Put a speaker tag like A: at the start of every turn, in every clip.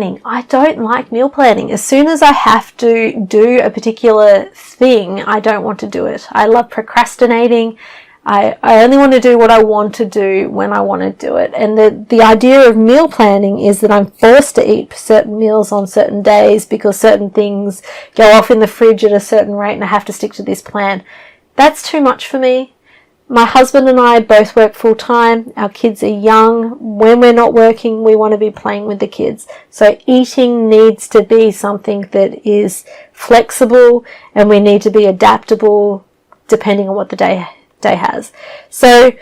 A: planning. I don't like meal planning. As soon as I have to do a particular thing, I don't want to do it. I love procrastinating. I only want to do what I want to do when I want to do it. And the idea of meal planning is that I'm forced to eat certain meals on certain days because certain things go off in the fridge at a certain rate and I have to stick to this plan. That's too much for me. My husband and I both work full time. Our kids are young. When we're not working, we want to be playing with the kids. So eating needs to be something that is flexible, and we need to be adaptable depending on what the day has. So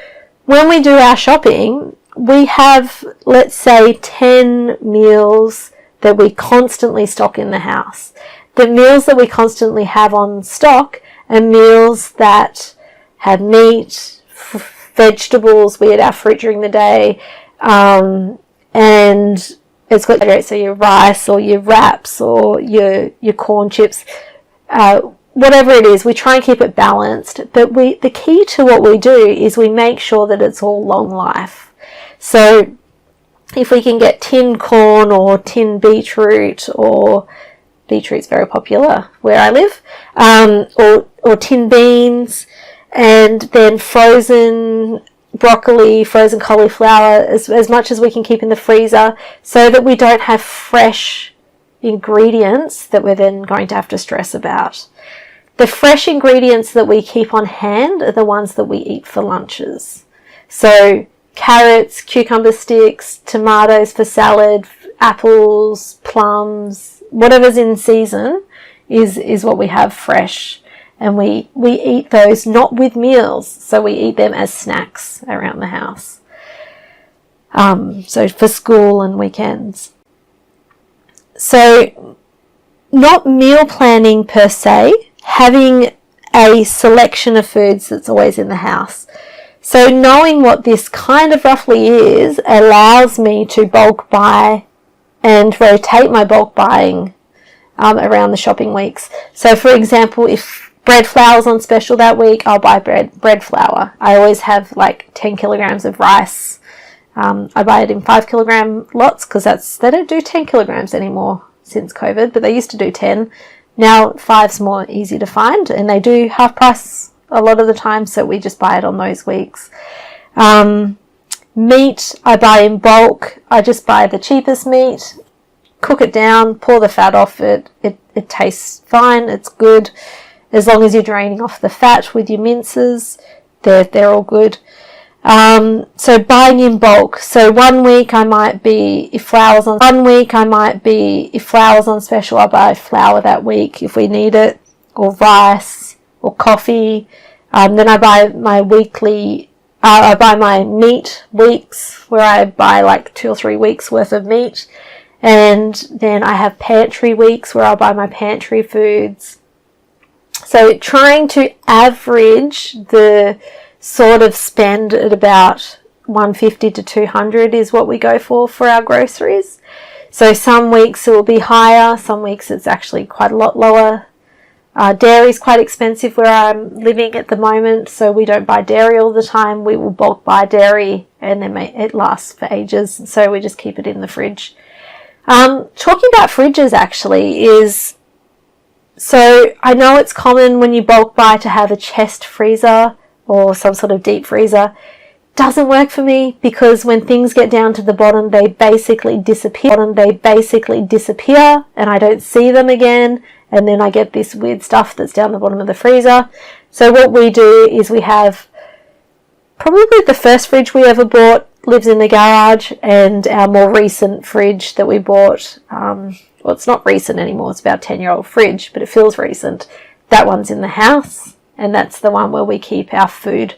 A: when we do our shopping, we have, let's say, 10 meals that we constantly stock in the house. The meals that we constantly have on stock are meals that have meat, vegetables. We eat our fruit during the day, and it's got, so your rice or your wraps or your corn chips, whatever it is. We try and keep it balanced, but the key to what we do is we make sure that it's all long life. So if we can get tinned corn or tinned beetroot, or beetroot's very popular where I live, or tinned beans, and then frozen broccoli, frozen cauliflower, as much as we can keep in the freezer, so that we don't have fresh ingredients that we're then going to have to stress about. The fresh ingredients that we keep on hand are the ones that we eat for lunches. So carrots, cucumber sticks, tomatoes for salad, apples, plums, whatever's in season is what we have fresh. And we eat those not with meals, so we eat them as snacks around the house. So for school and weekends. So not meal planning per se, having a selection of foods that's always in the house. So knowing what this kind of roughly is allows me to bulk buy and rotate my bulk buying around the shopping weeks. So for example, if bread flour's on special that week, I'll buy bread flour. I always have like 10 kilograms of rice. I buy it in 5 kilogram lots because they don't do 10 kilograms anymore since COVID, but they used to do 10. Now 5's more easy to find, and they do half price a lot of the time, so we just buy it on those weeks. Meat, I buy in bulk. I just buy the cheapest meat, cook it down, pour the fat off it. It tastes fine, it's good. As long as you're draining off the fat with your minces, they're all good. So buying in bulk. So one week I might be, if flour's on special, I'll buy flour that week if we need it, or rice, or coffee. Then I buy my I buy my meat weeks, where I buy like 2 or 3 weeks worth of meat. And then I have pantry weeks where I'll buy my pantry foods. So trying to average the sort of spend at about $150 to $200 is what we go for our groceries. So some weeks it will be higher, some weeks it's actually quite a lot lower. Dairy is quite expensive where I'm living at the moment, so we don't buy dairy all the time. We will bulk buy dairy, and then it lasts for ages, so we just keep it in the fridge. Talking about fridges actually is, so I know it's common when you bulk buy to have a chest freezer or some sort of deep freezer. Doesn't work for me, because when things get down to the bottom, they basically disappear, and I don't see them again, and then I get this weird stuff that's down the bottom of the freezer. So what we do is we have, probably the first fridge we ever bought lives in the garage, and our more recent fridge that we bought, well, it's not recent anymore, it's about a 10-year-old fridge, but it feels recent. That one's in the house, and that's the one where we keep our food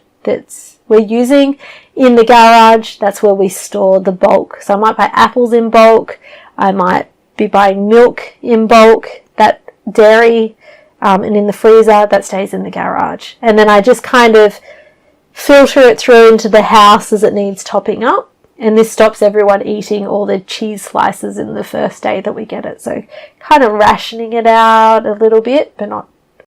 A: we're using. In the garage, that's where we store the bulk. So I might buy apples in bulk, I might be buying milk in bulk, that dairy, and in the freezer, that stays in the garage. And then I just kind of filter it through into the house as it needs topping up. And this stops everyone eating all the cheese slices in the first day that we get it. So kind of rationing it out a little bit, but not